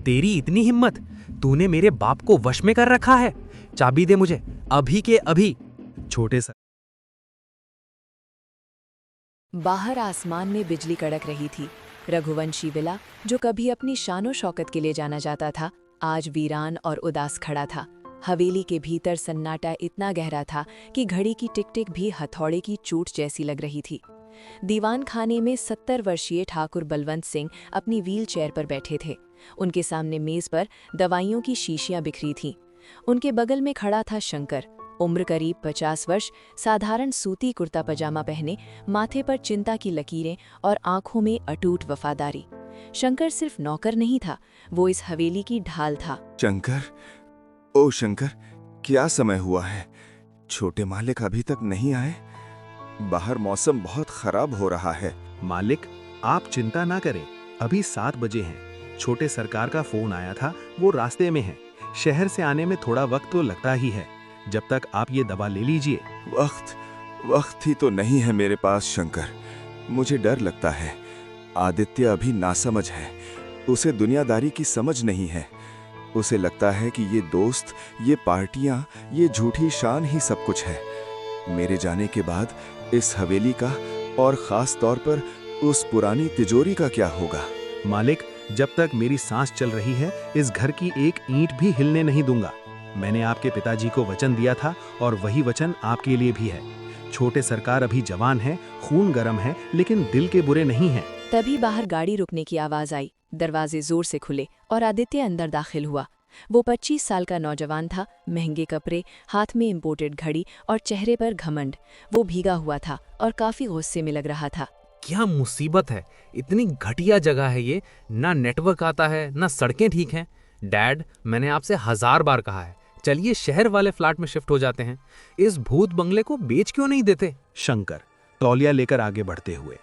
तेरी इतनी हिम्मत, तूने मेरे बाप को वश में कर रखा है। चाबी दे मुझे, अभी के अभी। छोटे सर बाहर आसमान में बिजली कड़क रही थी। रघुवंशी विला, जो कभी अपनी शानो शौकत के लिए जाना जाता था, आज वीरान और उदास खड़ा था। हवेली के भीतर सन्नाटा इतना गहरा था कि घड़ी की टिक टिक भी हथौड़े की चोट जैसी लग रही थी। दीवान खाने में 70 वर्षीय ठाकुर बलवंत सिंह अपनी व्हील चेयर पर बैठे थे। उनके सामने मेज पर दवाइयों की शीशियां बिखरी थीं। उनके बगल में खड़ा था शंकर, उम्र करीब 50 वर्ष, साधारण सूती कुर्ता पजामा पहने, माथे पर चिंता की लकीरें और आंखों में अटूट वफादारी। शंकर सिर्फ नौकर नहीं था, वो इस हवेली की ढाल था। शंकर, ओ शंकर, क्या समय हुआ है? छोटे मालिक अभी तक नहीं आए? बाहर मौसम बहुत खराब हो रहा है। मालिक, आप चिंता ना करें, अभी 7 बजे हैं। छोटे सरकार का फोन आया था, वो रास्ते में है। शहर से आने में थोड़ा वक्त तो लगता ही है। जब तक आप ये दवा ले लीजिए। वक्त ही तो नहीं है मेरे पास शंकर। मुझे डर लगता है। आदित्य अभी नासमझ है, उसे दुनियादारी की समझ नहीं है। उसे लगता है कि ये दोस्त, ये पार्टियां, ये झूठी शान ही सब कुछ है। मेरे जाने के बाद इस हवेली का और खास तौर पर उस पुरानी तिजोरी का क्या होगा? मालिक, जब तक मेरी सांस चल रही है, इस घर की एक ईंट भी हिलने नहीं दूंगा। मैंने आपके पिताजी को वचन दिया था और वही वचन आपके लिए भी है। छोटे सरकार अभी जवान है, खून गर्म है, लेकिन दिल के बुरे नहीं हैं। तभी बाहर गाड़ी रुकने की आवाज आई। दरवाजे जोर से खुले और आदित्य अंदर दाखिल हुआ। वो 25 साल का नौजवान था, महंगे कपड़े, हाथ में इम्पोर्टेड घड़ी और चेहरे पर घमंड। वो भीगा हुआ था और काफी गुस्से में लग रहा था। क्या मुसीबत है, इतनी घटिया जगह है ये, ना नेटवर्क आता है, ना सड़कें ठीक हैं। डैड, मैंने आपसे 1000 बार कहा है, चलिए शहर वाले फ्लैट में शिफ्ट हो जाते हैं। इस भूत बंगले को बेच क्यों नहीं देते? शंकर तौलिया लेकर आगे बढ़ते हुए,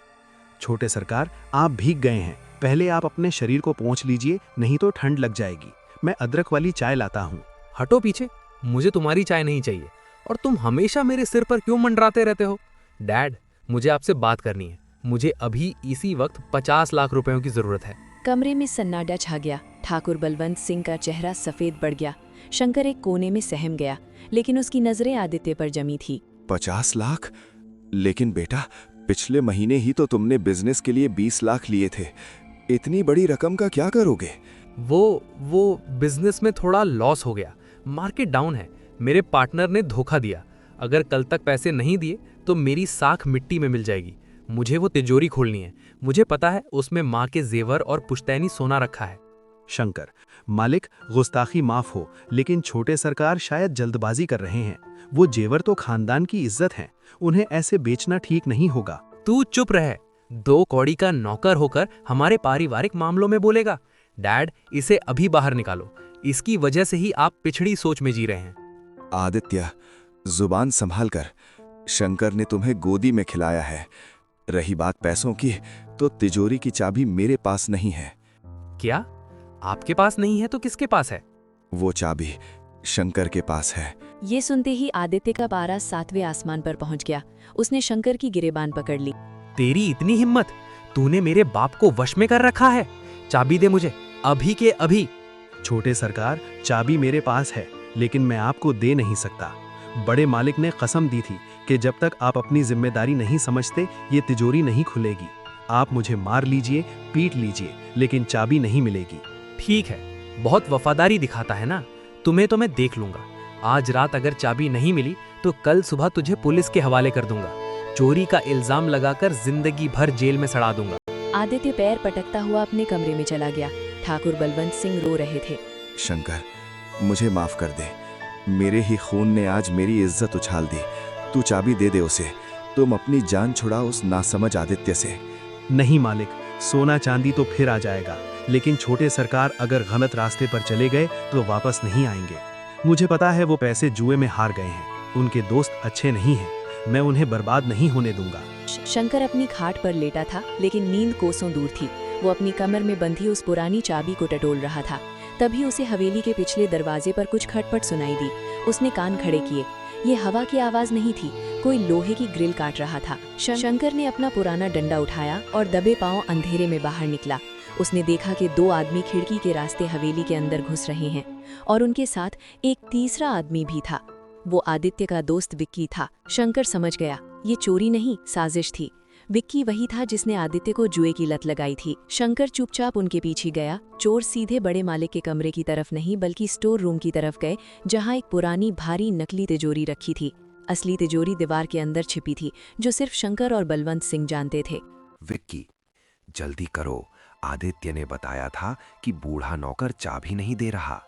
छोटे सरकार, आप भीग गए हैं, पहले आप अपने शरीर को पोंछ लीजिए, नहीं तो ठंड लग जाएगी। मैं अदरक वाली चाय लाता हूँ। हटो पीछे, मुझे तुम्हारी चाय नहीं चाहिए। और तुम हमेशा मेरे सिर पर क्यों मंडराते रहते हो? डैड, मुझे आपसे बात करनी है। मुझे अभी इसी वक्त 50 लाख रुपयों की जरूरत है। कमरे में सन्नाटा छा गया। ठाकुर बलवंत सिंह का चेहरा सफेद पड़ गया। शंकर एक कोने में सहम गया, लेकिन उसकी नजरें आदित्य पर जमी थी। 50 लाख? लेकिन बेटा, पिछले महीने ही तो तुमने बिजनेस के लिए 20 लाख लिए थे। इतनी बड़ी रकम का क्या करोगे? वो बिजनेस में थोड़ा लॉस हो गया, मार्केट डाउन है। मेरे पार्टनर ने धोखा दिया। अगर कल तक पैसे नहीं दिए तो मेरी साख मिट्टी में मिल जाएगी। मुझे वो तिजोरी खोलनी है। मुझे पता है उसमें माँ के जेवर और पुश्तैनी सोना रखा है। शंकर, मालिक, गुस्ताखी माफ हो, लेकिन छोटे सरकार शायद जल्दबाजी कर रहे हैं। वो जेवर तो खानदान की इज्जत है, उन्हें ऐसे बेचना ठीक नहीं होगा। तू चुप रहे। 2 कौड़ी का नौकर होकर हमारे पारिवारिक मामलों में बोलेगा? डैड, इसे अभी बाहर निकालो। इसकी वजह से ही आप पिछड़ी सोच में जी रहे हैं। आदित्य, जुबान संभाल कर। शंकर ने तुम्हें गोदी में खिलाया है। रही बात पैसों की, तो तिजोरी की चाबी मेरे पास नहीं है। क्या आपके पास नहीं है तो किसके पास है? वो चाबी शंकर के पास है। ये सुनते ही आदित्य का पारा 7वें आसमान पर पहुंच गया। उसने शंकर की गिरेबान पकड़ ली। तेरी इतनी हिम्मत, तूने मेरे बाप को वश में कर रखा है। चाबी दे मुझे, अभी के अभी। छोटे सरकार, चाबी मेरे पास है, लेकिन मैं आपको दे नहीं सकता। बड़े मालिक ने कसम दी थी कि जब तक आप अपनी जिम्मेदारी नहीं समझते, ये तिजोरी नहीं खुलेगी। आप मुझे मार लीजिए, पीट लीजिए, लेकिन चाबी नहीं मिलेगी। ठीक है, बहुत वफादारी दिखाता है ना। तुम्हें तो मैं देख लूंगा। आज रात अगर चाबी नहीं मिली तो कल सुबह तुझे पुलिस के हवाले कर दूंगा। चोरी का इल्जाम लगाकर जिंदगी भर जेल में सड़ा दूंगा। आदित्य पैर पटकता हुआ अपने कमरे में चला गया। ठाकुर बलवंत सिंह रो रहे थे। शंकर, मुझे माफ कर दे। मेरे ही खून ने आज मेरी इज्जत उछाल दी। तू चाबी दे दे उसे। तुम अपनी जान छुड़ाओ उस नासमझ आदित्य से। नहीं मालिक, सोना चांदी तो फिर आ जाएगा, लेकिन छोटे सरकार अगर गलत रास्ते पर चले गए तो वापस नहीं आएंगे। मुझे पता है वो पैसे जुए में हार गए हैं। उनके दोस्त अच्छे नहीं हैं। मैं उन्हें बर्बाद नहीं होने दूंगा। शंकर अपनी खाट पर लेटा था, लेकिन नींद कोसों दूर थी। वो अपनी कमर में बंधी उस पुरानी चाबी को टटोल रहा था। तभी उसे हवेली के पिछले दरवाजे पर कुछ खटपट सुनाई दी। उसने कान खड़े किए। ये हवा की आवाज नहीं थी, कोई लोहे की ग्रिल काट रहा था। शंकर ने अपना पुराना डंडा उठाया और दबे पांव अंधेरे में बाहर निकला। उसने देखा कि 2 आदमी खिड़की के रास्ते हवेली के अंदर घुस रहे हैं और उनके साथ एक तीसरा आदमी भी था। वो आदित्य का दोस्त विक्की था। शंकर समझ गया, ये चोरी नहीं, साजिश थी। विक्की वही था जिसने आदित्य को जुए की लत लगाई थी। शंकर चुपचाप उनके पीछे गया। चोर सीधे बड़े मालिक के कमरे की तरफ नहीं बल्कि स्टोर रूम की तरफ गए, जहां एक पुरानी भारी नकली तिजोरी रखी थी। असली तिजोरी दीवार के अंदर छिपी थी, जो सिर्फ शंकर और बलवंत सिंह जानते थे। विक्की, जल्दी करो, आदित्य ने बताया था कि बूढ़ा नौकर चाबी नहीं दे रहा।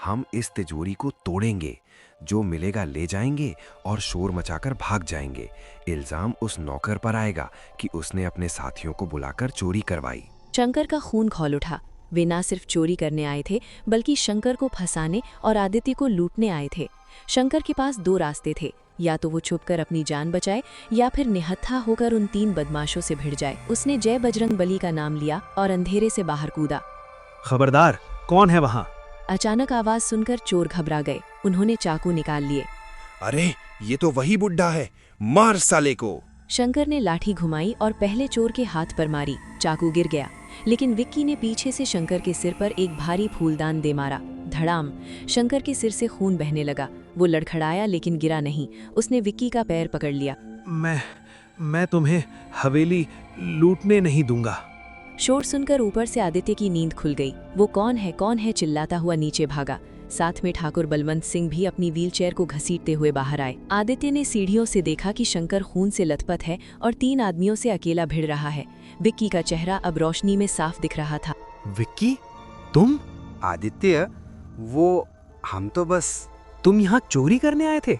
हम इस तिजोरी को तोड़ेंगे, जो मिलेगा ले जाएंगे और शोर मचाकर भाग जाएंगे। इल्जाम उस नौकर पर आएगा कि उसने अपने साथियों को बुलाकर चोरी करवाई। शंकर का खून खौल उठा। वे ना सिर्फ चोरी करने आए थे बल्कि शंकर को फंसाने और आदित्य को लूटने आए थे। शंकर के पास 2 रास्ते थे, या तो वो छुपकर अपनी जान बचाए या फिर निहत्था होकर उन 3 बदमाशों से भिड़ जाए। उसने जय बजरंग बली का नाम लिया और अंधेरे से बाहर कूदा। खबरदार, कौन है वहाँ? अचानक आवाज सुनकर चोर घबरा गए। उन्होंने चाकू निकाल लिए। अरे, ये तो वही बुड्ढा है, मार साले को। शंकर ने लाठी घुमाई और पहले चोर के हाथ पर मारी। चाकू गिर गया, लेकिन विक्की ने पीछे से शंकर के सिर पर एक भारी फूलदान दे मारा। धड़ाम! शंकर के सिर से खून बहने लगा। वो लड़खड़ाया लेकिन गिरा नहीं। उसने विक्की का पैर पकड़ लिया। मैं तुम्हें हवेली लूटने नहीं दूंगा। शोर सुनकर ऊपर से आदित्य की नींद खुल गई। वो कौन है चिल्लाता हुआ नीचे भागा। साथ में ठाकुर बलवंत सिंह भी अपनी व्हीलचेयर को घसीटते हुए बाहर आए। आदित्य ने सीढ़ियों से देखा कि शंकर खून से लथपथ है और 3 आदमियों से अकेला भिड़ रहा है। विक्की का चेहरा अब रोशनी में साफ दिख रहा था। विक्की, तुम? आदित्य, वो हम तो बस। तुम यहाँ चोरी करने आए थे?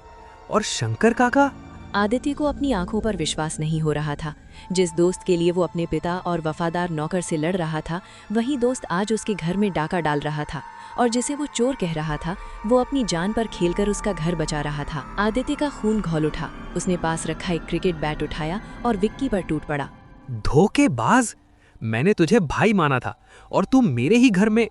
और शंकर काका? आदित्य को अपनी आंखों पर विश्वास नहीं हो रहा था। जिस दोस्त के लिए वो अपने पिता और वफादार नौकर से लड़ रहा था, वही दोस्त आज उसके घर में डाका डाल रहा था, और जिसे वो चोर कह रहा था, वो अपनी जान पर खेलकर उसका घर बचा रहा था। आदित्य का खून खौल उठा। उसने पास रखा एक क्रिकेट बैट उठाया और विक्की पर टूट पड़ा। धोखेबाज! मैंने तुझे भाई माना था और तुम मेरे ही घर में